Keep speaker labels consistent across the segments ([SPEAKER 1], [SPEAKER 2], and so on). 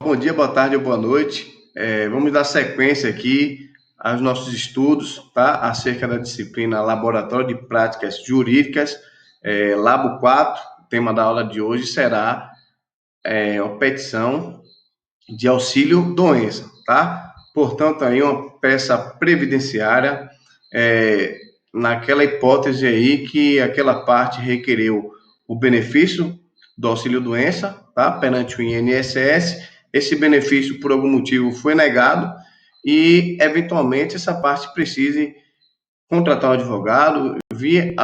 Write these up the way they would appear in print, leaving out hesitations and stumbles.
[SPEAKER 1] Bom dia, boa tarde ou boa noite. Vamos dar sequência aqui aos nossos estudos, tá? Acerca da disciplina Laboratório de Práticas Jurídicas, Labo 4. O tema da aula de hoje será uma petição de auxílio-doença, tá? Portanto, aí uma peça previdenciária, naquela hipótese aí que aquela parte requereu o benefício do auxílio-doença, tá? Perante o INSS, esse benefício, por algum motivo, foi negado e, eventualmente, essa parte precise contratar um advogado, vir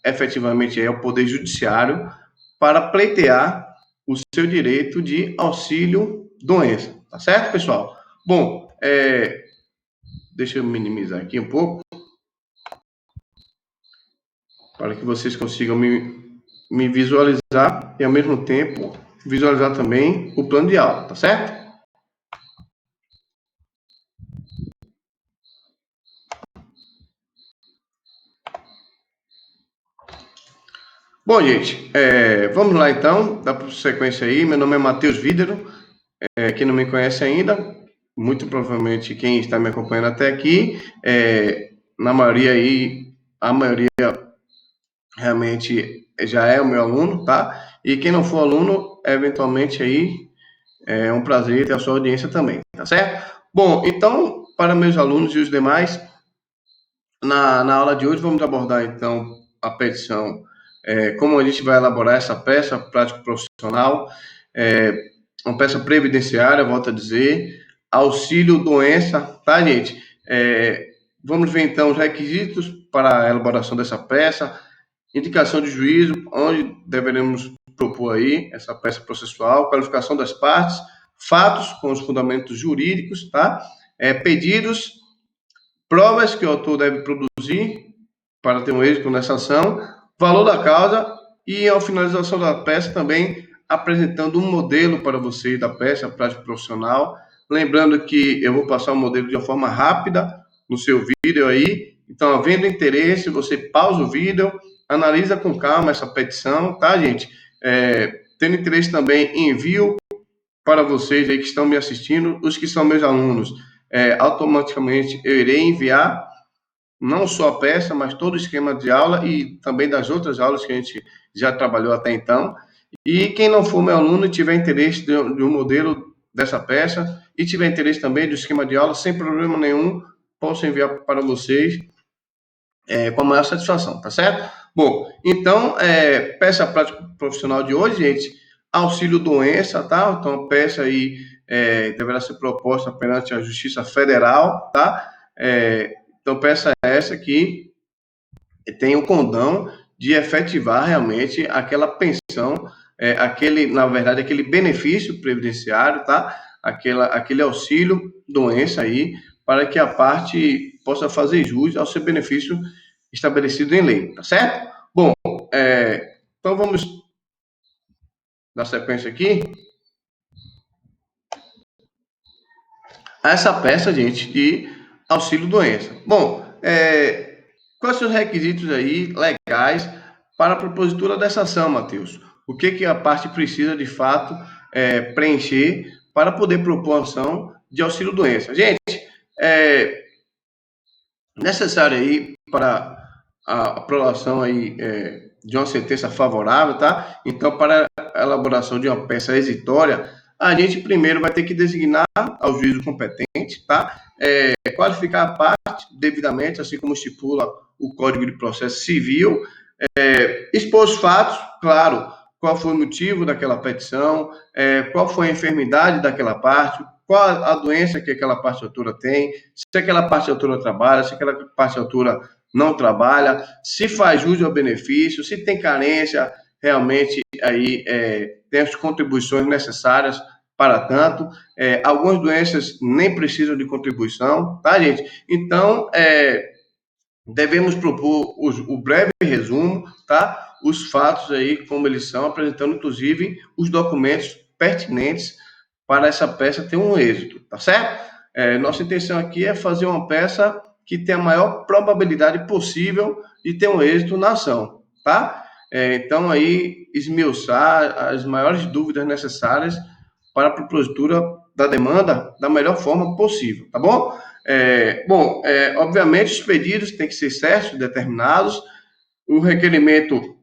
[SPEAKER 1] efetivamente ao Poder Judiciário para pleitear o seu direito de auxílio-doença, tá certo, pessoal? Bom, deixa eu minimizar aqui um pouco, para que vocês consigam me visualizar e, ao mesmo tempo, visualizar também o plano de aula, tá certo? Bom, gente, vamos lá então, dá sequência aí. Meu nome é Matheus Vídero, quem não me conhece ainda, muito provavelmente quem está me acompanhando até aqui, na maioria aí, a maioria realmente já é o meu aluno, tá? E quem não for aluno, eventualmente aí, é um prazer ter a sua audiência também, tá certo? Bom, então, para meus alunos e os demais, na aula de hoje vamos abordar então a petição, como a gente vai elaborar essa peça prático profissional, é, uma peça previdenciária, volto a dizer, auxílio doença, tá, gente? Vamos ver então os requisitos para a elaboração dessa peça, indicação de juízo, onde deveremos propor aí essa peça processual, qualificação das partes, fatos com os fundamentos jurídicos, tá? Pedidos, provas que o autor deve produzir para ter um êxito nessa ação, valor da causa e, ao finalização da peça, também apresentando um modelo para vocês da peça, prática profissional. Lembrando que eu vou passar o modelo de uma forma rápida no seu vídeo aí. Então, havendo interesse, você pausa o vídeo, analisa com calma essa petição, tá, gente? Tendo interesse também, envio para vocês aí que estão me assistindo, os que são meus alunos. Automaticamente eu irei enviar não só a peça, mas todo o esquema de aula e também das outras aulas que a gente já trabalhou até então. E quem não for meu aluno e tiver interesse de um modelo dessa peça e tiver interesse também do esquema de aula, sem problema nenhum, posso enviar para vocês com a maior satisfação, tá certo? Bom, então, peça prática profissional de hoje, gente, auxílio doença, tá? Então, a peça aí deverá ser proposta perante a Justiça Federal, tá? Então, peça essa que tem o condão de efetivar realmente aquela pensão, na verdade, aquele benefício previdenciário, tá? Aquele auxílio doença aí, para que a parte possa fazer jus ao seu benefício estabelecido em lei, tá certo? Bom, então vamos dar sequência aqui a essa peça, gente, de auxílio doença. Bom, quais são os requisitos aí legais para a propositura dessa ação, Matheus? O que a parte precisa, de fato, preencher para poder propor a ação de auxílio-doença? Gente, necessário aí para a aprovação aí, de uma sentença favorável, tá? Então, para a elaboração de uma peça exitória, a gente primeiro vai ter que designar ao juízo competente, tá? Qualificar a parte devidamente, assim como estipula o Código de Processo Civil, expor os fatos, claro, qual foi o motivo daquela petição, qual foi a enfermidade daquela parte, qual a doença que aquela parte autora tem, se aquela parte autora trabalha, se aquela parte autora não trabalha, se faz jus ao benefício, se tem carência, realmente aí tem as contribuições necessárias para tanto. Algumas doenças nem precisam de contribuição, tá, gente? Então, devemos propor o breve resumo, tá? Os fatos aí, como eles são, apresentando, inclusive, os documentos pertinentes para essa peça ter um êxito, tá certo? Nossa intenção aqui é fazer uma peça que tenha a maior probabilidade possível de ter um êxito na ação, tá? Então, aí, esmiuçar as maiores dúvidas necessárias para a propositura da demanda da melhor forma possível, tá bom? Obviamente, os pedidos têm que ser certos, determinados, o requerimento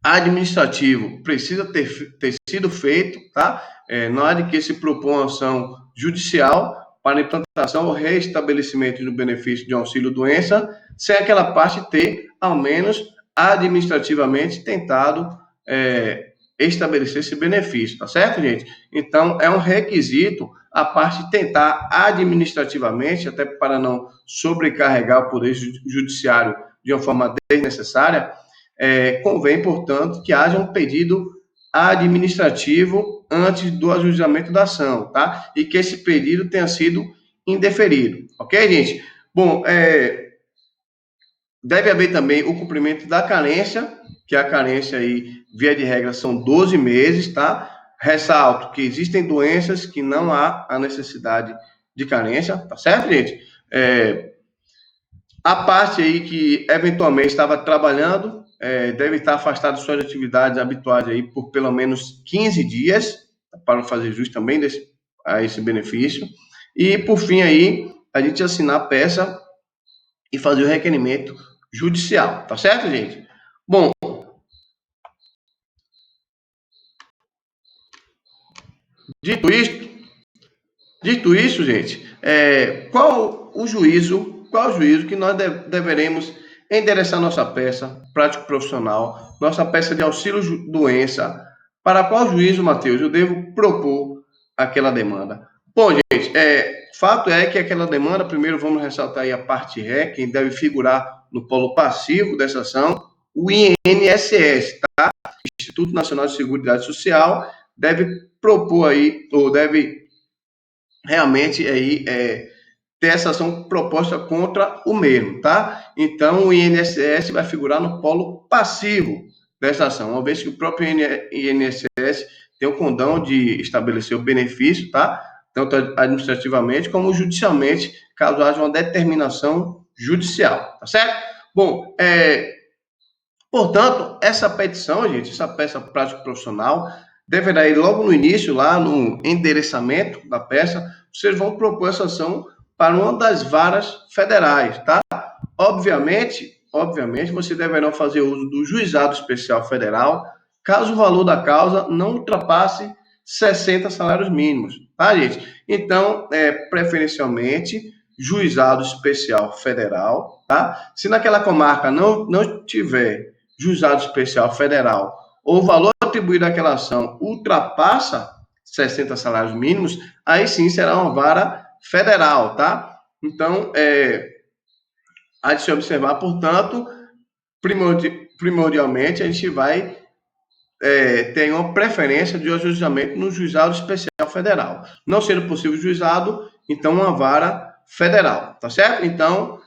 [SPEAKER 1] administrativo precisa ter sido feito, tá? Não há de que se propor uma ação judicial para implantação ou reestabelecimento do benefício de auxílio-doença, sem aquela parte ter, ao menos administrativamente, tentado estabelecer esse benefício, tá certo, gente? Então, é um requisito a parte tentar administrativamente, até para não sobrecarregar o Poder Judiciário de uma forma desnecessária, convém, portanto, que haja um pedido administrativo antes do ajuizamento da ação, tá? E que esse pedido tenha sido indeferido, ok, gente? Bom, deve haver também o cumprimento da carência, que a carência aí, via de regra, são 12 meses, tá? Ressalto que existem doenças que não há a necessidade de carência, tá certo, gente? A parte aí que eventualmente estava trabalhando deve estar afastado de suas atividades habituais aí por pelo menos 15 dias, para fazer jus também a esse benefício. E, por fim, aí, a gente assinar a peça e fazer o requerimento judicial, tá certo, gente? Bom, dito isso, gente, qual o juízo que nós deveremos endereçar nossa peça prático profissional, nossa peça de auxílio doença? Para qual juízo, Matheus, eu devo propor aquela demanda? Bom, gente, fato é que aquela demanda, primeiro vamos ressaltar aí a parte ré, quem deve figurar no polo passivo dessa ação, o INSS, tá? Instituto Nacional de Seguridade Social, deve propor aí, ou deve realmente aí ter essa ação proposta contra o mesmo, tá? Então, o INSS vai figurar no polo passivo dessa ação, uma vez que o próprio INSS tem o condão de estabelecer o benefício, tá? Tanto administrativamente como judicialmente, caso haja uma determinação judicial, tá certo? Bom, portanto, essa petição, gente, essa peça prática profissional, deverá ir logo no início, lá no endereçamento da peça, vocês vão propor essa ação para uma das varas federais, tá? Obviamente, vocês deverão fazer uso do juizado especial federal, caso o valor da causa não ultrapasse 60 salários mínimos, tá, gente? Então, preferencialmente, juizado especial federal, tá? Se naquela comarca não tiver juizado especial federal ou o valor atribuído àquela ação ultrapassa 60 salários mínimos, aí sim será uma vara federal, tá? Então, há de se observar, portanto, primordialmente, a gente vai ter uma preferência de ajuizamento no juizado especial federal. Não sendo possível juizado, então uma vara federal, tá certo? Então,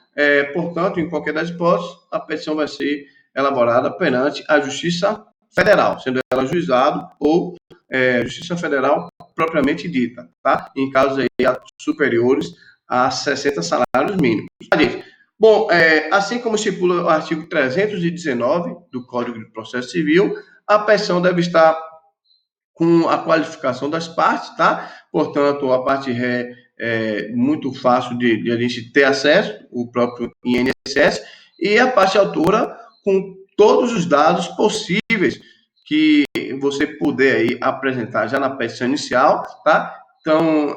[SPEAKER 1] portanto, em qualquer das hipóteses, a petição vai ser elaborada perante a Justiça Federal, sendo ela juizado ou Justiça Federal propriamente dita, tá? Em casos aí superiores a 60 salários mínimos. Tá, gente? Bom, assim como estipula o artigo 319 do Código de Processo Civil, a petição deve estar com a qualificação das partes, tá? Portanto, a parte ré é muito fácil de a gente ter acesso, o próprio INSS, e a parte autora com todos os dados possíveis que você puder aí apresentar já na petição inicial, tá? Então,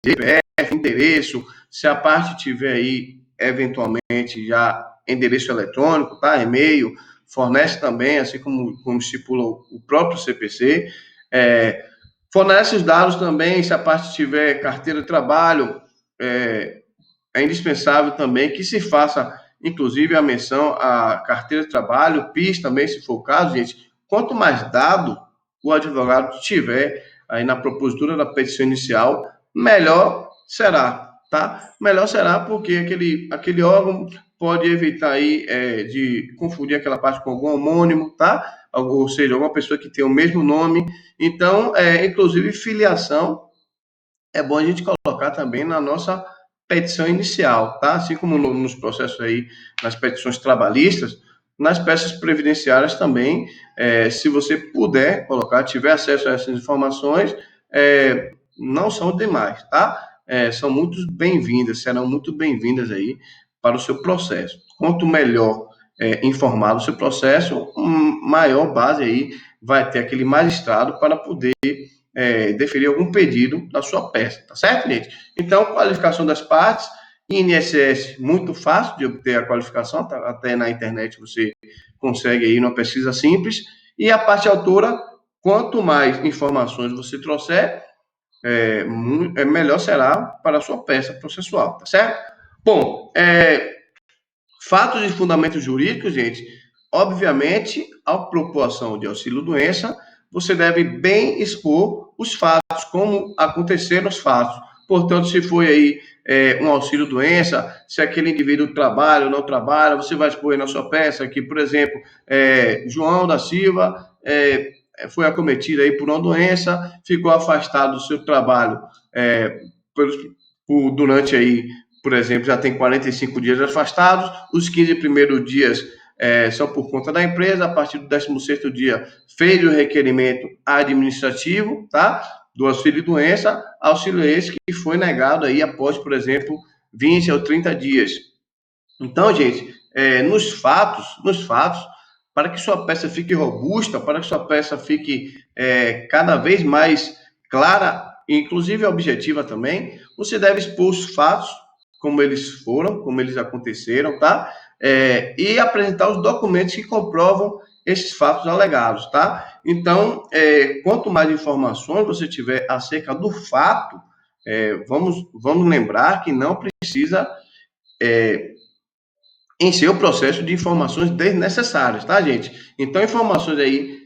[SPEAKER 1] CPF, endereço, se a parte tiver aí, eventualmente, já endereço eletrônico, tá? E-mail, fornece também, assim como estipula o próprio CPC. Fornece os dados também, se a parte tiver carteira de trabalho, é indispensável também que se faça, inclusive, a menção à carteira de trabalho, PIS também, se for o caso, gente. Quanto mais dado o advogado tiver aí na propositura da petição inicial, melhor será, tá? Melhor será porque aquele órgão pode evitar aí de confundir aquela parte com algum homônimo, tá? Ou seja, alguma pessoa que tem o mesmo nome. Então, inclusive, filiação é bom a gente colocar também na nossa petição inicial, tá? Assim como nos processos aí, nas petições trabalhistas, nas peças previdenciárias também, se você puder colocar, tiver acesso a essas informações, não são demais, tá? São muito bem-vindas, serão muito bem-vindas aí para o seu processo. Quanto melhor informado o seu processo, maior base aí vai ter aquele magistrado para poder deferir algum pedido da sua peça, tá certo, gente? Então, qualificação das partes, INSS, muito fácil de obter a qualificação, tá? Até na internet você consegue aí numa pesquisa simples. E a parte autora, quanto mais informações você trouxer, melhor será para a sua peça processual, tá certo? Bom, fatos e fundamentos jurídicos, gente, obviamente, ao propor ação de auxílio-doença, você deve bem expor os fatos, como aconteceram os fatos. Portanto, se foi aí um auxílio-doença, se aquele indivíduo trabalha ou não trabalha, você vai expor aí na sua peça que, por exemplo, João da Silva foi acometido aí por uma doença, ficou afastado do seu trabalho durante aí, por exemplo, já tem 45 dias afastados, os 15 primeiros dias são por conta da empresa, a partir do 16º dia fez o requerimento administrativo, tá? Do auxílio-doença, auxílio esse que foi negado aí após, por exemplo, 20 ou 30 dias. Então, gente, nos fatos, para que sua peça fique robusta, para que sua peça fique cada vez mais clara, inclusive objetiva também, você deve expor os fatos como eles foram, como eles aconteceram, tá? E apresentar os documentos que comprovam esses fatos alegados, tá? Então, quanto mais informações você tiver acerca do fato, vamos lembrar que não precisa em seu processo de informações desnecessárias, tá, gente? Então, informações aí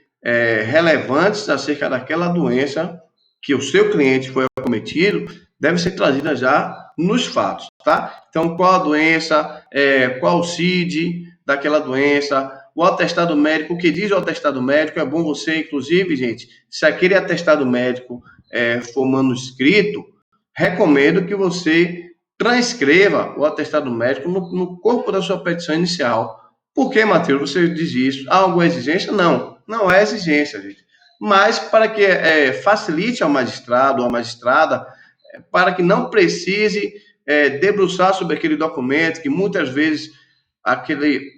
[SPEAKER 1] relevantes acerca daquela doença que o seu cliente foi acometido devem ser trazidas já nos fatos, tá? Então, qual a doença, qual o CID daquela doença, o atestado médico, o que diz o atestado médico, é bom você, inclusive, gente, se aquele atestado médico for manuscrito, recomendo que você transcreva o atestado médico no corpo da sua petição inicial. Por que, Matheus, você diz isso? Há alguma exigência? Não, não é exigência, gente. Mas para que facilite ao magistrado ou à magistrada, para que não precise debruçar sobre aquele documento, que muitas vezes aquele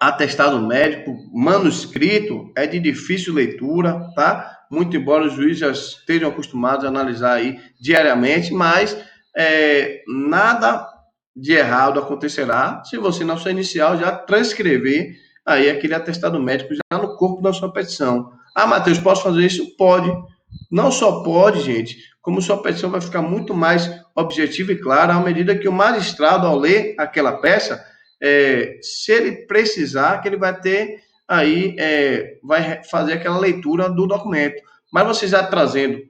[SPEAKER 1] atestado médico manuscrito é de difícil leitura, tá? Muito embora os juízes já estejam acostumados a analisar aí diariamente, mas nada de errado acontecerá se você, na sua inicial, já transcrever aí aquele atestado médico já no corpo da sua petição. Ah, Matheus, posso fazer isso? Pode. Não só pode, gente, como sua petição vai ficar muito mais objetiva e clara à medida que o magistrado, ao ler aquela peça, se ele precisar, que ele vai ter aí, vai fazer aquela leitura do documento. Mas você já trazendo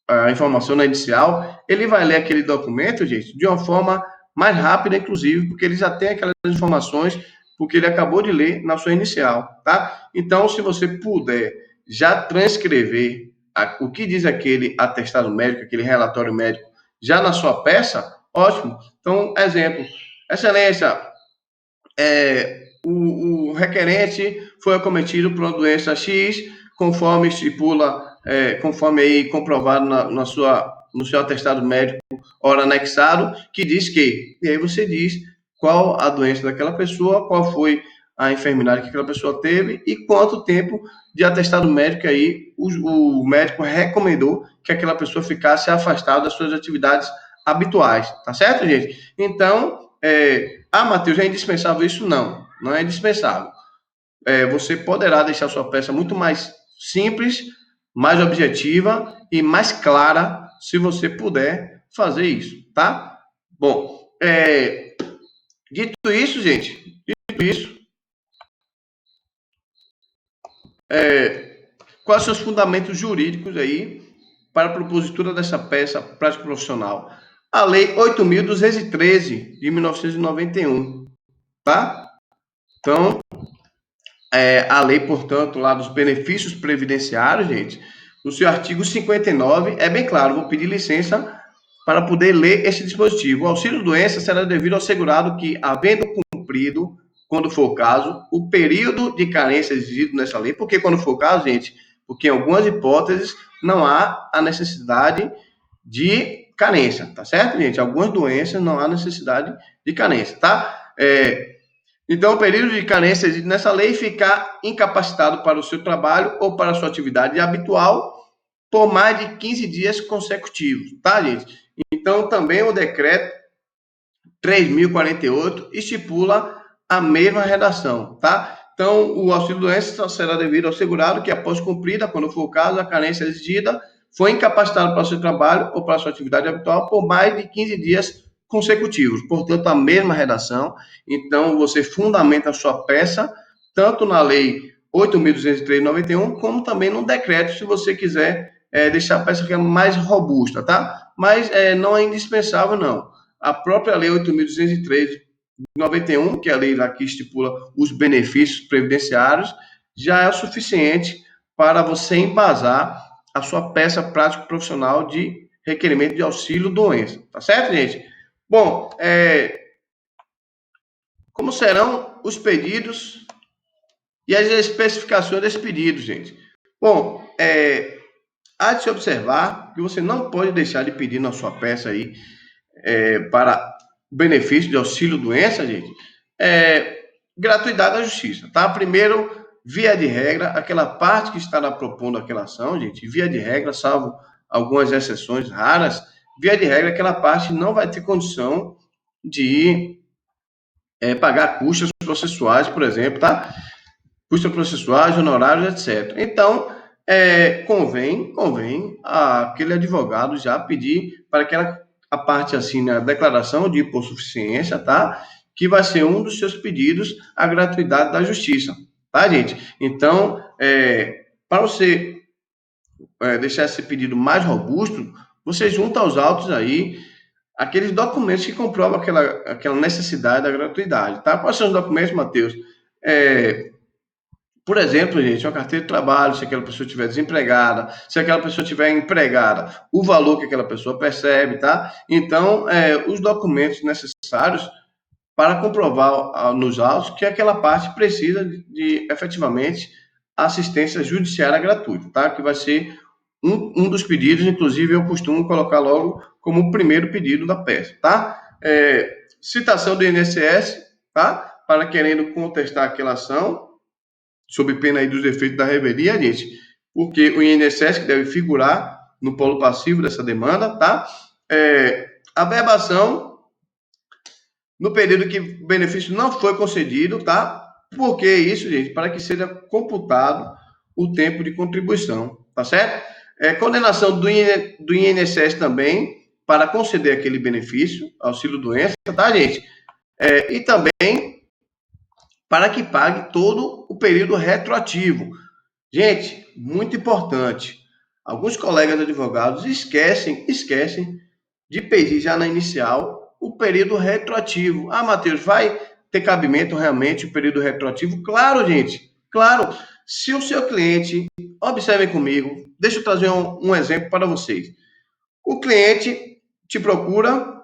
[SPEAKER 1] a informação na inicial, ele vai ler aquele documento, gente, de uma forma mais rápida, inclusive, porque ele já tem aquelas informações, porque ele acabou de ler na sua inicial, tá? Então, se você puder já transcrever o que diz aquele atestado médico, aquele relatório médico, já na sua peça, ótimo. Então, exemplo, excelência, o requerente foi acometido por uma doença X, conforme estipula, conforme aí comprovado no seu atestado médico, ora anexado, que diz que, e aí você diz qual a doença daquela pessoa, qual foi a enfermidade que aquela pessoa teve e quanto tempo de atestado médico aí o médico recomendou que aquela pessoa ficasse afastada das suas atividades habituais, tá certo, gente? Então, Matheus, é indispensável isso? Não, não é indispensável. Você poderá deixar sua peça muito mais simples, mais objetiva e mais clara se você puder fazer isso, tá? Bom, dito isso, gente, quais são os fundamentos jurídicos aí para a propositura dessa peça prática profissional? A Lei 8.213, de 1991, tá? Então, a lei, portanto, lá dos benefícios previdenciários, gente, no seu artigo 59, é bem claro, vou pedir licença para poder ler esse dispositivo. O auxílio-doença será devido ao segurado que, havendo cumprido quando for o caso, o período de carência exigido nessa lei. Por que quando for o caso, gente? Porque em algumas hipóteses não há a necessidade de carência, tá certo, gente? Algumas doenças não há necessidade de carência, tá? Então, o período de carência existe nessa lei ficar incapacitado para o seu trabalho ou para a sua atividade habitual por mais de 15 dias consecutivos, tá, gente? Então, também o decreto 3.048 estipula a mesma redação, tá? Então, o auxílio-doença será devido ao segurado que, após cumprida, quando for o caso, a carência exigida, foi incapacitado para o seu trabalho ou para a sua atividade habitual por mais de 15 dias consecutivos. Portanto, a mesma redação. Então, você fundamenta a sua peça, tanto na Lei 8.203/91, como também no decreto, se você quiser deixar a peça mais robusta, tá? Mas não é indispensável, não. A própria Lei 8.203/91, que é a lei lá que estipula os benefícios previdenciários, já é o suficiente para você embasar a sua peça prático-profissional de requerimento de auxílio-doença. Tá certo, gente? Bom, como serão os pedidos e as especificações desse pedido, gente? Bom, há de se observar que você não pode deixar de pedir na sua peça aí para benefício de auxílio-doença, gente, gratuidade da justiça, tá? Primeiro, via de regra, aquela parte que estará propondo aquela ação, gente, via de regra, salvo algumas exceções raras, via de regra, aquela parte não vai ter condição de pagar custas processuais, por exemplo, tá? Custas processuais, honorários, etc. Então, convém aquele advogado já pedir para que a parte assine a declaração de hipossuficiência, tá? Que vai ser um dos seus pedidos à gratuidade da justiça, tá, gente? Então, para você deixar esse pedido mais robusto, você junta aos autos aí aqueles documentos que comprovam aquela necessidade da gratuidade, tá? Quais são os documentos, Matheus? Por exemplo, gente, uma carteira de trabalho, se aquela pessoa estiver desempregada, se aquela pessoa estiver empregada, o valor que aquela pessoa percebe, tá? Então, os documentos necessários para comprovar nos autos que aquela parte precisa de efetivamente assistência judiciária gratuita, tá? Que vai ser um dos pedidos, inclusive eu costumo colocar logo como o primeiro pedido da peça, tá? Citação do INSS, tá? Para querendo contestar aquela ação, sob pena aí dos efeitos da revelia, gente, porque o INSS que deve figurar no polo passivo dessa demanda, tá? A verbação no período que o benefício não foi concedido, tá? Por que isso, gente? Para que seja computado o tempo de contribuição, tá certo? Condenação do INSS também para conceder aquele benefício, auxílio-doença, tá, gente? E também para que pague todo o período retroativo. Gente, muito importante. Alguns colegas advogados esquecem de pedir já na inicial o período retroativo. Ah, Matheus, vai ter cabimento realmente o período retroativo? Claro, gente, claro. Se o seu cliente, observem comigo, deixa eu trazer um exemplo para vocês. O cliente te procura,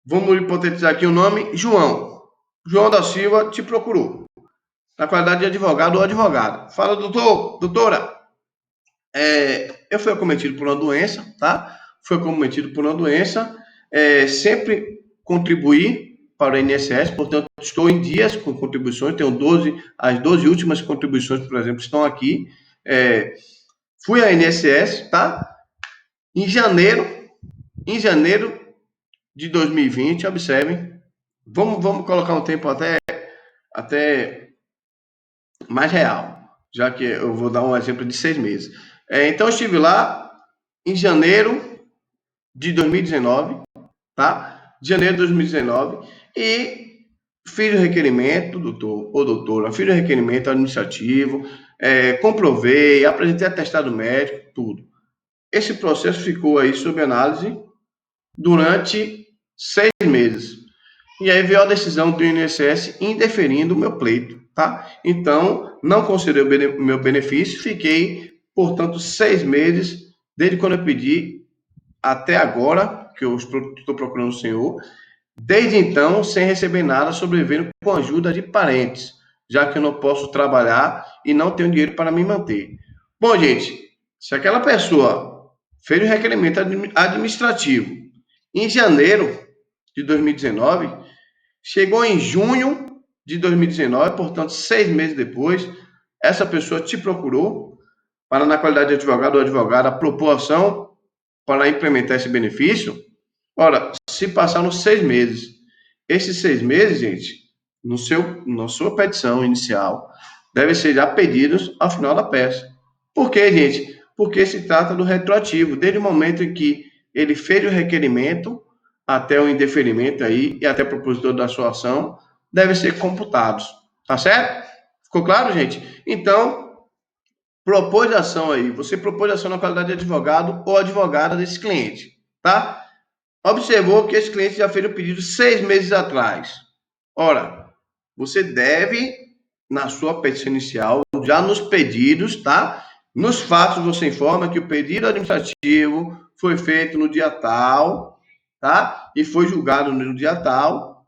[SPEAKER 1] vamos hipotetizar aqui o nome, João. João da Silva te procurou, na qualidade de advogado ou advogada. Fala, doutora, eu fui acometido por uma doença, tá? Fui acometido por uma doença, sempre contribuí para o INSS, portanto, estou em dias com contribuições, tenho as 12 últimas contribuições, por exemplo, estão aqui. Fui ao INSS, tá? Em janeiro de 2020, observem, vamos colocar um tempo até mais real, já que eu vou dar um exemplo de 6 meses. Então, eu estive lá em janeiro de 2019, tá? Janeiro de 2019, e fiz o requerimento, doutor ou doutora, fiz o requerimento administrativo, comprovei, apresentei atestado médico, tudo. Esse processo ficou aí sob análise durante 6 meses. E aí veio a decisão do INSS indeferindo o meu pleito, tá? Então, não concedeu o meu benefício, fiquei, portanto, 6 meses, desde quando eu pedi até agora, que eu estou procurando o senhor, Desde então, sem receber nada, sobrevivendo com a ajuda de parentes, já que eu não posso trabalhar e não tenho dinheiro para me manter. Bom, gente, se aquela pessoa fez o requerimento administrativo em janeiro de 2019, chegou em junho de 2019, portanto, 6 meses depois, essa pessoa te procurou para, na qualidade de advogado ou advogada, propor ação para implementar esse benefício. Ora, se passaram 6 meses, esses 6 meses, gente, na sua petição inicial, devem ser já pedidos ao final da peça. Por quê, gente? Porque se trata do retroativo, desde o momento em que ele fez o requerimento até o indeferimento aí e até o propositor da sua ação, devem ser computados. Tá certo? Ficou claro, gente? Então, propôs ação aí. Você propôs ação na qualidade de advogado ou advogada desse cliente, tá? Observou que esse cliente já fez o pedido 6 meses atrás. Ora, você deve, na sua petição inicial, já nos pedidos, tá? Nos fatos você informa que o pedido administrativo foi feito no dia tal, tá? E foi julgado no dia tal.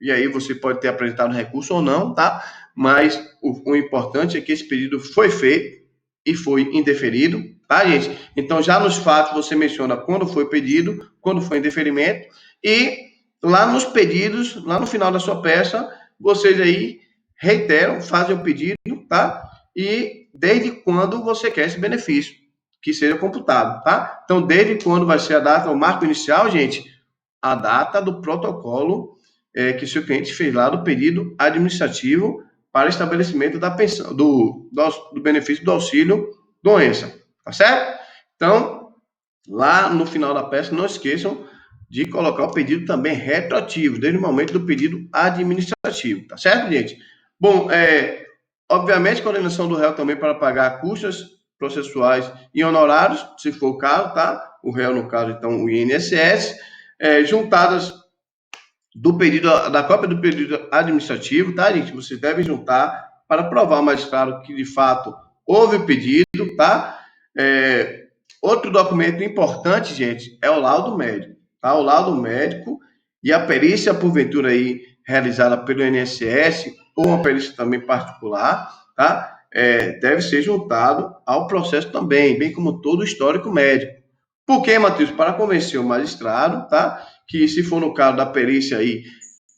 [SPEAKER 1] E aí você pode ter apresentado recurso ou não, tá? Mas o importante é que esse pedido foi feito e foi indeferido, tá, gente? Então, já nos fatos você menciona quando foi pedido, quando foi indeferimento, e lá nos pedidos, lá no final da sua peça, vocês aí reiteram, fazem o pedido, tá? E desde quando você quer esse benefício que seja computado, tá? Então, desde quando vai ser a data, o marco inicial, gente, a data do protocolo que seu cliente fez lá do pedido administrativo para estabelecimento da pensão, do benefício do auxílio doença, tá certo? Então, lá no final da peça, não esqueçam de colocar o pedido também retroativo, desde o momento do pedido administrativo, tá certo, gente? Bom, obviamente, condenação do réu também para pagar custas processuais e honorários, se for o caso, tá? O réu, no caso, então, o INSS, juntadas do pedido, da cópia do pedido administrativo, tá, gente? Vocês devem juntar para provar mais claro que, de fato, houve o pedido, tá? Outro documento importante, gente, é o laudo médico, tá? O laudo médico e a perícia, porventura, aí, realizada pelo INSS ou uma perícia também particular, tá? Deve ser juntado ao processo também, bem como todo o histórico médico. Por quê, Matheus? Para convencer o magistrado, tá? Que se for no caso da perícia aí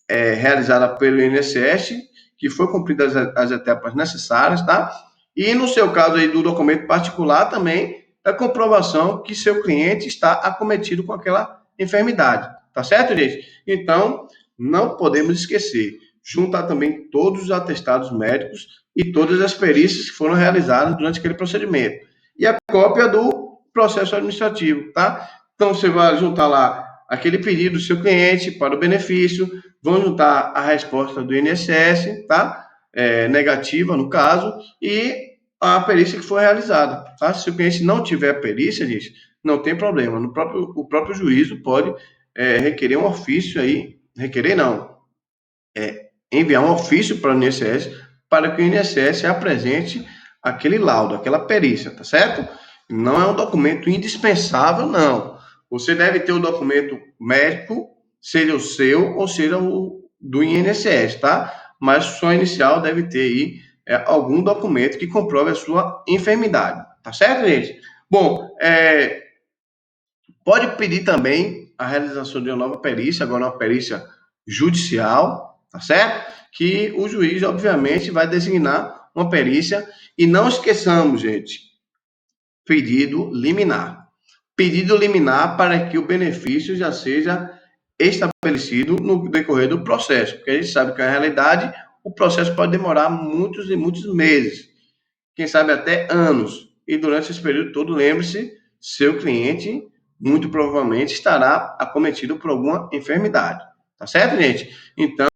[SPEAKER 1] realizada pelo INSS, que foi cumpridas as etapas necessárias, tá? E no seu caso aí do documento particular também, a comprovação que seu cliente está acometido com aquela enfermidade, tá certo, gente? Então, não podemos esquecer, juntar também todos os atestados médicos e todas as perícias que foram realizadas durante aquele procedimento. E a cópia do processo administrativo, tá? Então, você vai juntar lá aquele pedido do seu cliente para o benefício, vão juntar a resposta do INSS, tá? Negativa, no caso, e a perícia que foi realizada, tá? Se o cliente não tiver a perícia, gente, não tem problema. O próprio juízo pode requerer um ofício aí, requerer não, enviar um ofício para o INSS para que o INSS apresente aquele laudo, aquela perícia, tá certo? Não é um documento indispensável, não. Você deve ter o documento médico, seja o seu ou seja o do INSS, tá? Mas sua inicial deve ter aí algum documento que comprove a sua enfermidade, tá certo, gente? Bom, pode pedir também a realização de uma nova perícia, agora uma perícia judicial, tá certo? Que o juiz, obviamente, vai designar uma perícia. E não esqueçamos, gente, pedido liminar. Pedido liminar para que o benefício já seja estabelecido no decorrer do processo, porque a gente sabe que, na realidade, o processo pode demorar muitos e muitos meses, quem sabe até anos. E durante esse período todo, lembre-se, seu cliente muito provavelmente estará acometido por alguma enfermidade. Tá certo, gente? Então,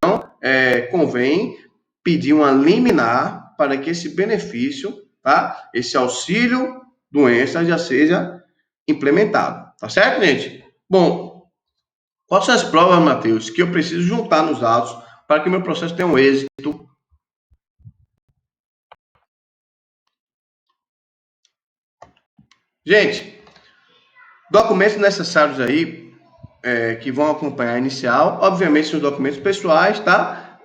[SPEAKER 1] convém pedir uma liminar para que esse benefício, tá? Esse auxílio doença já seja implementado. Tá certo, gente? Bom, quais são as provas, Matheus, que eu preciso juntar nos autos para que meu processo tenha um êxito? Gente, documentos necessários aí que vão acompanhar a inicial, obviamente os documentos pessoais, tá?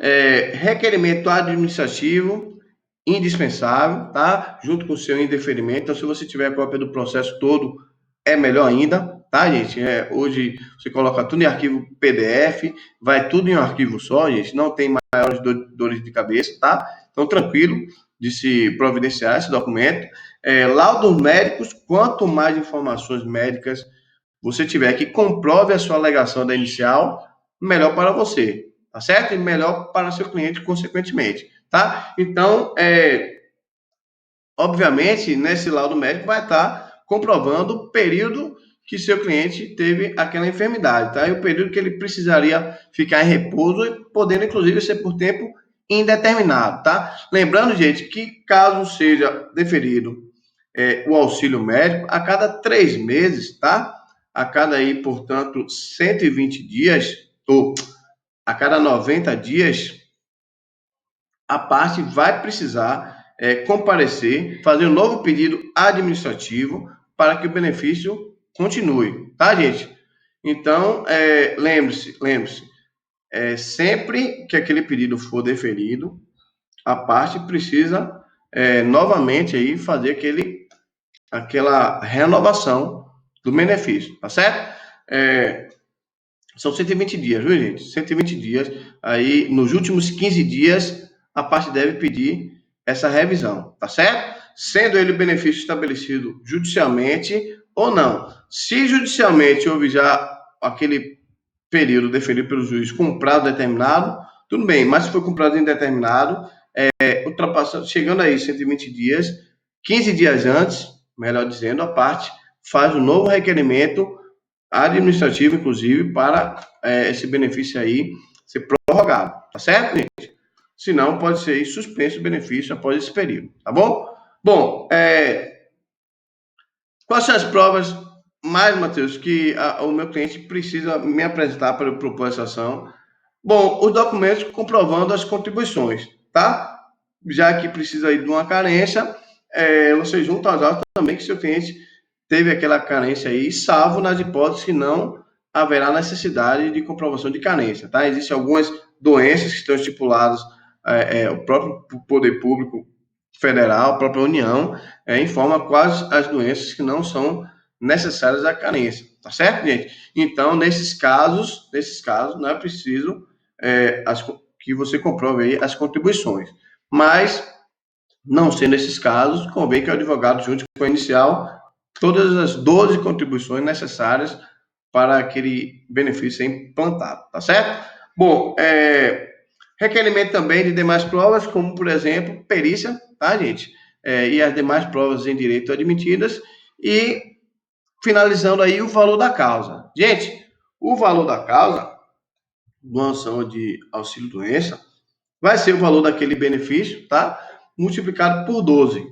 [SPEAKER 1] Requerimento administrativo indispensável, tá? Junto com o seu indeferimento. Então, se você tiver a cópia do processo todo, é melhor ainda, tá, gente? Hoje você coloca tudo em arquivo PDF, vai tudo em um arquivo só, gente. Não tem maiores dores de cabeça, tá? Então, tranquilo de se providenciar esse documento. Laudos médicos, quanto mais informações médicas você tiver que comprove a sua alegação da inicial, melhor para você, tá certo? E melhor para seu cliente, consequentemente, tá? Então, obviamente, nesse laudo médico vai estar comprovando o período que seu cliente teve aquela enfermidade, tá? E o período que ele precisaria ficar em repouso, podendo inclusive ser por tempo indeterminado, tá? Lembrando, gente, que caso seja deferido o auxílio médico, a cada 3 meses, tá? A cada aí, portanto, 120 dias, ou a cada 90 dias, a parte vai precisar comparecer, fazer um novo pedido administrativo para que o benefício continue, tá, gente? Então, lembre-se, sempre que aquele pedido for deferido, a parte precisa novamente aí fazer aquela renovação do benefício, tá certo? São 120 dias, viu, gente? 120 dias. Aí, nos últimos 15 dias, a parte deve pedir essa revisão, tá certo? Sendo ele o benefício estabelecido judicialmente ou não. Se judicialmente houve já aquele período deferido pelo juiz com prazo determinado, tudo bem, mas se for com prazo indeterminado, ultrapassando, chegando aí 120 dias, 15 dias antes, melhor dizendo, a parte faz um novo requerimento administrativo, inclusive, para esse benefício aí ser prorrogado, tá certo, gente? Senão pode ser suspenso o benefício após esse período, tá bom? Bom, quais são as provas mais, Matheus, que o meu cliente precisa me apresentar para eu propor essa ação? Bom, os documentos comprovando as contribuições, tá? Já que precisa aí de uma carência, você junta as aulas também que seu cliente teve aquela carência aí, salvo nas hipóteses que não haverá necessidade de comprovação de carência, tá? Existem algumas doenças que estão estipuladas, o próprio poder público federal, a própria União, informa quais as doenças que não são necessárias à carência, tá certo, gente? Então, nesses casos, não é preciso que você comprove aí as contribuições. Mas, não sendo esses casos, convém que o advogado junte com a inicial todas as 12 contribuições necessárias para aquele benefício ser implantado, tá certo? Bom, requerimento também de demais provas, como, por exemplo, perícia, tá, gente? E as demais provas em direito admitidas. E, finalizando aí, o valor da causa. Gente, o valor da causa, uma ação de auxílio-doença, vai ser o valor daquele benefício, tá? Multiplicado por 12,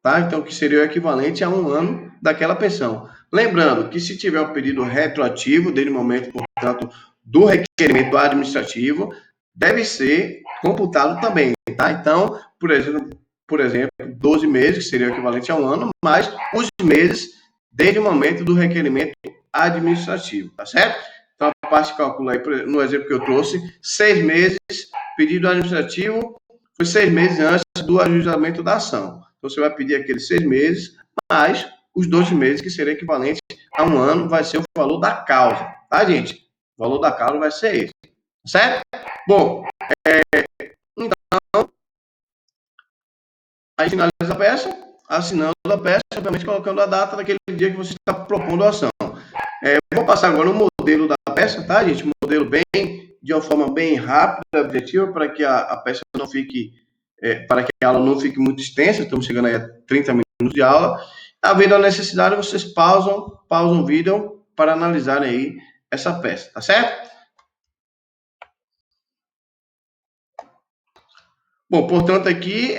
[SPEAKER 1] tá? Então, que seria o equivalente a 1 ano daquela pensão. Lembrando que se tiver um pedido retroativo, desde o momento, portanto, do requerimento administrativo, deve ser computado também, tá? Então, por exemplo, 12 meses, que seria o equivalente a 1 ano, mais os meses desde o momento do requerimento administrativo, tá certo? Então, a parte calcula aí, no exemplo que eu trouxe, 6 meses, pedido administrativo, foi 6 meses antes do ajuizamento da ação. Então, você vai pedir aqueles 6 meses, mais os 12 meses, que seria equivalente a 1 ano, vai ser o valor da causa, tá, gente? O valor da causa vai ser esse, certo? Bom, então, aí finaliza a peça, assinando a peça, obviamente colocando a data daquele dia que você está propondo a ação. Vou passar agora o modelo da peça, tá, gente? Um modelo de uma forma bem rápida, objetiva, para que a peça não fique, para que a aula não fique muito extensa. Estamos chegando aí a 30 minutos de aula. Havendo a necessidade, vocês pausam o vídeo para analisarem aí essa peça, tá certo? Bom, portanto, aqui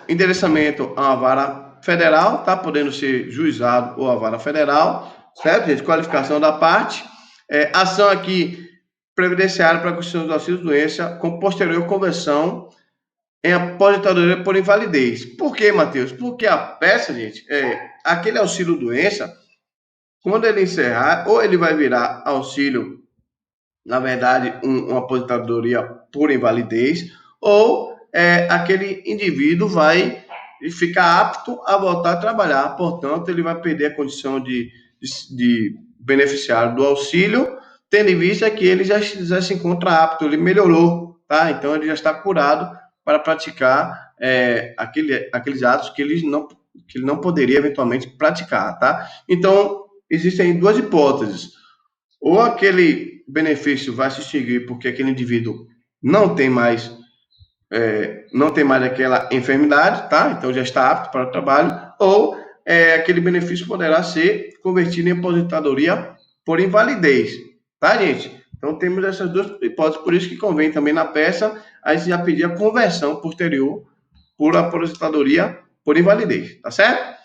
[SPEAKER 1] endereçamento a uma vara federal, tá? Podendo ser juizado ou a vara federal, certo, gente? Qualificação da parte. Ação aqui previdenciária para a constituição do auxílio-doença com posterior conversão em aposentadoria por invalidez. Por quê, Matheus? Porque a peça, gente, aquele auxílio-doença, Quando ele encerrar, ou ele vai virar auxílio, na verdade, uma aposentadoria por invalidez, ou aquele indivíduo vai ficar apto a voltar a trabalhar. Portanto, ele vai perder a condição de beneficiário do auxílio, tendo em vista que ele já se encontra apto, ele melhorou, tá? Então, ele já está curado para praticar aqueles atos que ele não poderia eventualmente praticar, tá? Então, existem duas hipóteses. Ou aquele benefício vai se extinguir porque aquele indivíduo não tem mais aquela enfermidade, tá? Então já está apto para o trabalho, ou aquele benefício poderá ser convertido em aposentadoria por invalidez, tá, gente? Então temos essas duas hipóteses, por isso que convém também na peça a gente já pedir a conversão posterior por aposentadoria por invalidez, tá certo?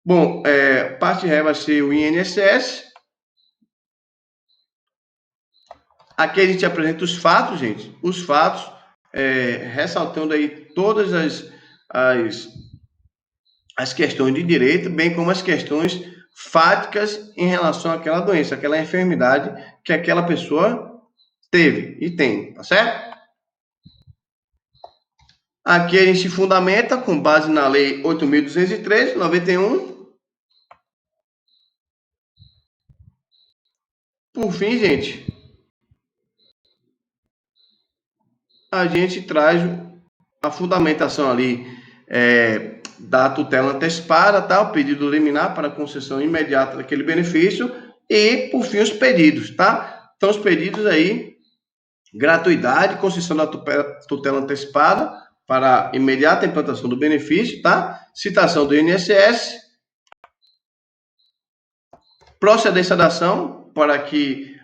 [SPEAKER 1] Bom, parte ré vai ser o INSS. Aqui a gente apresenta os fatos, gente. Os fatos, ressaltando aí todas as questões de direito, bem como as questões fáticas em relação àquela doença, aquela enfermidade que aquela pessoa teve e tem, tá certo? Aqui a gente fundamenta com base na Lei 8.203, 91. Por fim, gente, a gente traz a fundamentação ali da tutela antecipada, tá? O pedido liminar para concessão imediata daquele benefício e, por fim, os pedidos, tá? Então, os pedidos aí, gratuidade, concessão da tutela antecipada para imediata implantação do benefício, tá? Citação do INSS, procedência da ação para que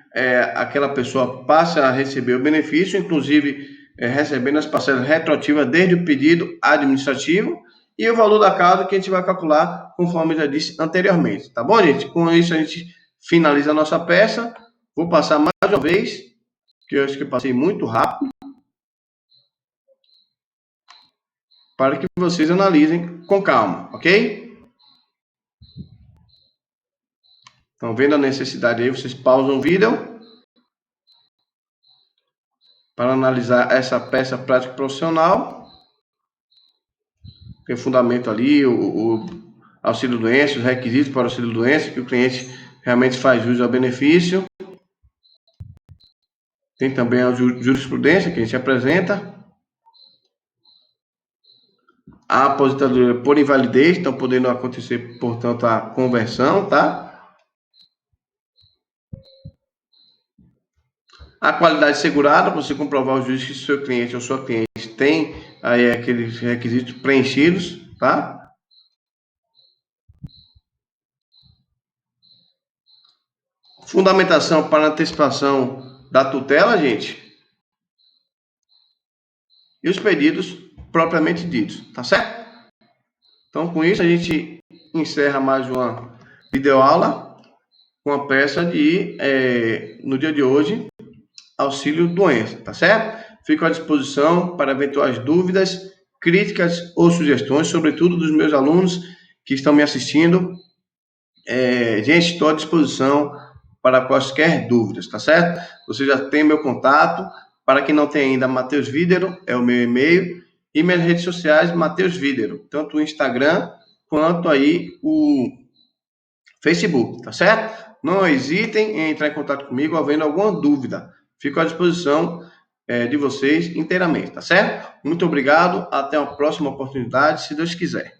[SPEAKER 1] aquela pessoa passe a receber o benefício, inclusive recebendo as parcelas retroativas desde o pedido administrativo, e o valor da causa que a gente vai calcular conforme eu já disse anteriormente, tá bom, gente? Com isso a gente finaliza a nossa peça. Vou passar mais uma vez, que eu acho que eu passei muito rápido, para que vocês analisem com calma, ok? Estão vendo a necessidade aí, vocês pausam o vídeo para analisar essa peça prática profissional. Tem fundamento ali, o auxílio-doença, os requisitos para o auxílio-doença, que o cliente realmente faz uso ao benefício. Tem também a jurisprudência que a gente apresenta. A aposentadoria por invalidez, então podendo acontecer, portanto, a conversão, tá? A qualidade segurada, você comprovar o juiz que seu cliente ou sua cliente tem aí aqueles requisitos preenchidos, tá? Fundamentação para antecipação da tutela, gente. E os pedidos propriamente ditos, tá certo? Então, com isso, a gente encerra mais uma videoaula com a peça no dia de hoje, auxílio doença, tá certo? Fico à disposição para eventuais dúvidas, críticas ou sugestões, sobretudo dos meus alunos que estão me assistindo. Gente, estou à disposição para quaisquer dúvidas, tá certo? Você já tem meu contato. Para quem não tem ainda, Matheus Vídero é o meu e-mail. E minhas redes sociais, Matheus Vídero. Tanto o Instagram, quanto aí o Facebook, tá certo? Não hesitem em entrar em contato comigo havendo alguma dúvida. Fico à disposição de vocês inteiramente, tá certo? Muito obrigado. Até a próxima oportunidade, se Deus quiser.